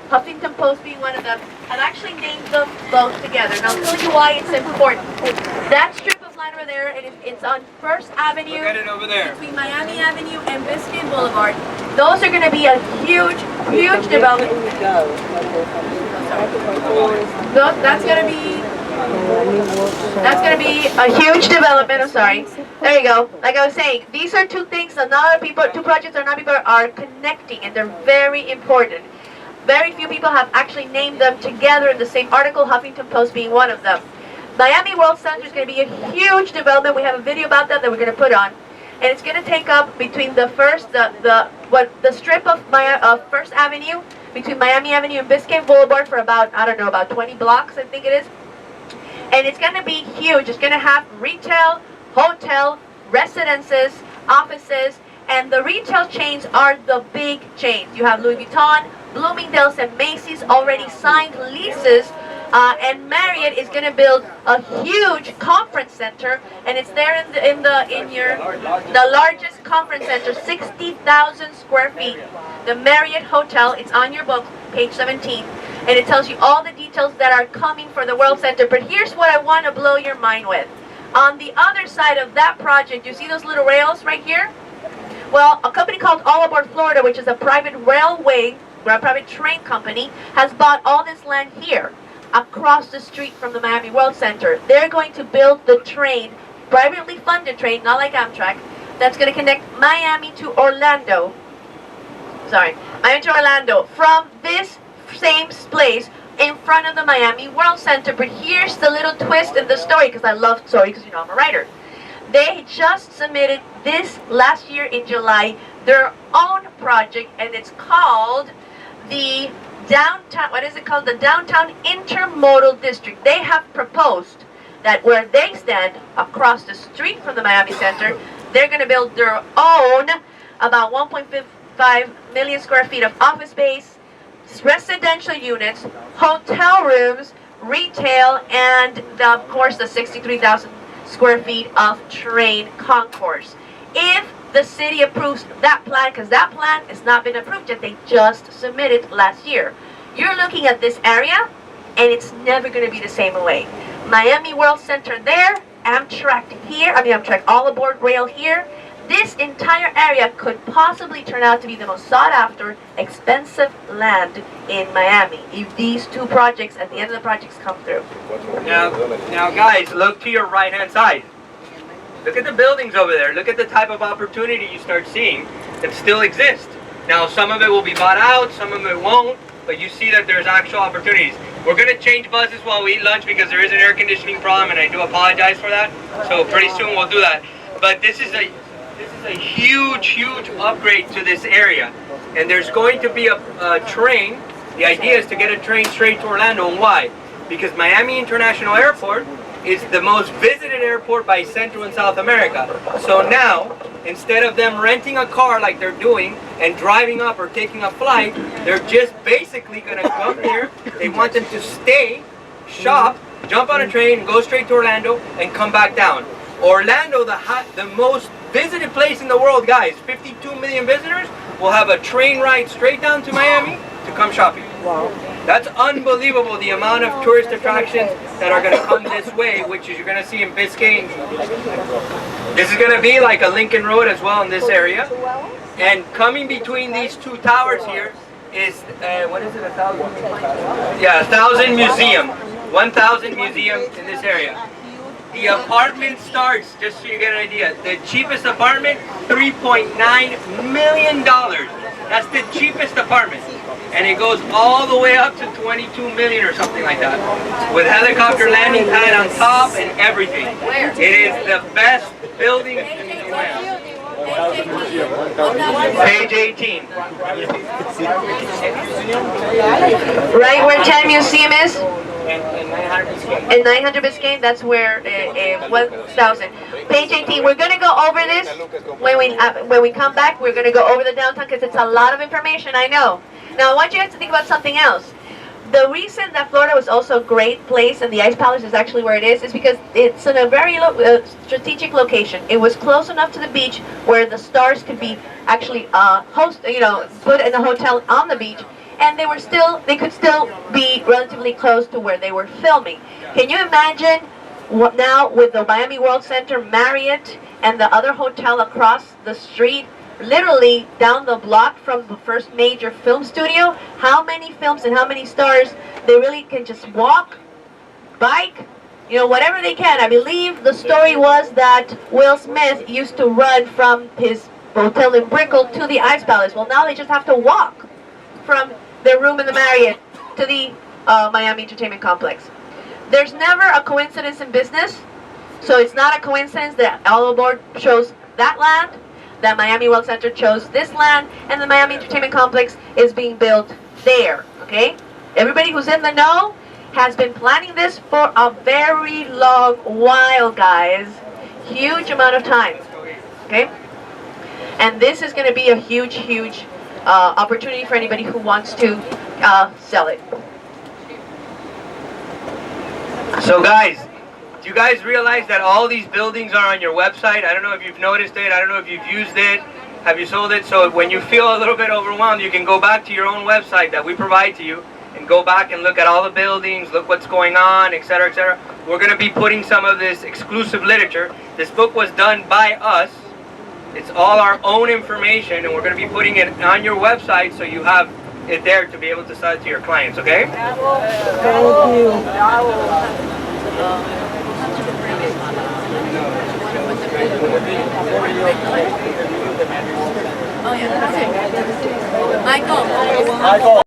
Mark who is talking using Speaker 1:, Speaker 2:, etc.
Speaker 1: Huffington Post being one of them, have actually named them both together. And I'll tell you why it's important. That strip of land over there, it's on First Avenue.
Speaker 2: Look at it over there.
Speaker 1: Between Miami Avenue and Biscayne Boulevard. Those are going to be a huge, huge development. That's going to be a huge development. I'm sorry. There you go. Like I was saying, these are two things that two projects that not people are connecting, and they're very important. Very few people have actually named them together in the same article, Huffington Post being one of them. Miami World Center is going to be a huge development. We have a video about that we're going to put on. And it's going to take up between the strip of First Avenue, between Miami Avenue and Biscayne Boulevard for about, I don't know, about 20 blocks, I think it is. And it's going to be huge. It's going to have retail, hotel, residences, offices, and the retail chains are the big chains. You have Louis Vuitton, Bloomingdale's, and Macy's already signed leases, and Marriott is going to build a huge conference center, and it's there in the largest conference center, 60,000 square feet. The Marriott Hotel. It's on your book, page 17. And it tells you all the details that are coming for the World Center. But here's what I want to blow your mind with. On the other side of that project, you see those little rails right here? Well, a company called All Aboard Florida, which is a private railway, or a private train company, has bought all this land here, across the street from the Miami World Center. They're going to build the train, privately funded train, not like Amtrak, that's going to connect Miami to Orlando. Miami to Orlando from this same place in front of the Miami World Center. But here's the little twist in the story, because I love story, because you know I'm a writer. They just submitted this last year in July their own project, and it's called the downtown. What is it called? The Downtown Intermodal District. They have proposed that where they stand across the street from the Miami Center, they're going to build their own about 1.5 million square feet of office space, residential units, hotel rooms, retail, and of course the 63,000 square feet of train concourse. If the city approves that plan, because that plan has not been approved yet, they just submitted last year. You're looking at this area, and it's never going to be the same way. Miami World Center there, Amtrak here, Amtrak All Aboard Rail here. This entire area could possibly turn out to be the most sought after, expensive land in Miami if these two projects, at the end of the projects, come through.
Speaker 2: Now guys, look to your right hand side. Look at the buildings over there. Look at the type of opportunity you start seeing that still exists. Now some of it will be bought out, some of it won't, but you see that there's actual opportunities. We're going to change buses while we eat lunch because there is an air conditioning problem, and I do apologize for that. So pretty soon we'll do that. But this is a huge upgrade to this area, and there's going to be a train. The idea is to get a train straight to Orlando. And why? Because Miami International Airport is the most visited airport by Central and South America. So now, instead of them renting a car like they're doing and driving up or taking a flight, they're just basically going to come here. They want them to stay, shop, jump on a train, go straight to Orlando, and come back down. Orlando, the most visited place in the world, guys, 52 million visitors, will have a train ride straight down to Miami to come shopping. Wow. That's unbelievable, the amount of tourist attractions that are going to come this way, which is you're going to see in Biscayne. This is going to be like a Lincoln Road as well in this area. And coming between these two towers here is, what is it, 1,000? Yeah, 1,000 museum. 1,000 museums in this area. The apartment starts, just so you get an idea, the cheapest apartment, $3.9 million. That's the cheapest apartment. And it goes all the way up to 22 million or something like that. With helicopter landing pad on top and everything. It is the best building in the US. Page 18.
Speaker 1: Right where 10 Museum is?
Speaker 2: And 900 Biscayne.
Speaker 1: And 900 Biscayne, that's where 1,000. Page 18, we're going to go over this. When we come back, we're going to go over the downtown because it's a lot of information, I know. Now, I want you guys to think about something else. The reason that Florida was also a great place and the Ice Palace is actually where it is because it's in a very strategic location. It was close enough to the beach where the stars could be actually put in a hotel on the beach. and they could still be relatively close to where they were filming. Can you imagine what now with the Miami World Center, Marriott, and the other hotel across the street, literally down the block from the first major film studio, how many films and how many stars they really can just walk, bike, whatever they can. I believe the story was that Will Smith used to run from his hotel in Brickell to the Ice Palace. Well, now they just have to walk from their room in the Marriott to the Miami Entertainment Complex. There's never a coincidence in business, so it's not a coincidence that All Aboard chose that land, that Miami World Center chose this land, and the Miami Entertainment Complex is being built there, okay? Everybody who's in the know has been planning this for a very long while, guys. Huge amount of time, okay? And this is going to be a huge, huge opportunity for anybody who wants to sell it.
Speaker 2: So guys, do you guys realize that all these buildings are on your website? I don't know if you've noticed it. I don't know if you've used it. Have you sold it? So when you feel a little bit overwhelmed, you can go back to your own website that we provide to you and go back and look at all the buildings, look what's going on, etc., etc. We're going to be putting some of this exclusive literature. This book was done by us. It's all our own information, and we're going to be putting it on your website so you have it there to be able to sell it to your clients, okay?
Speaker 3: Thank you.
Speaker 1: Oh, yeah. Michael.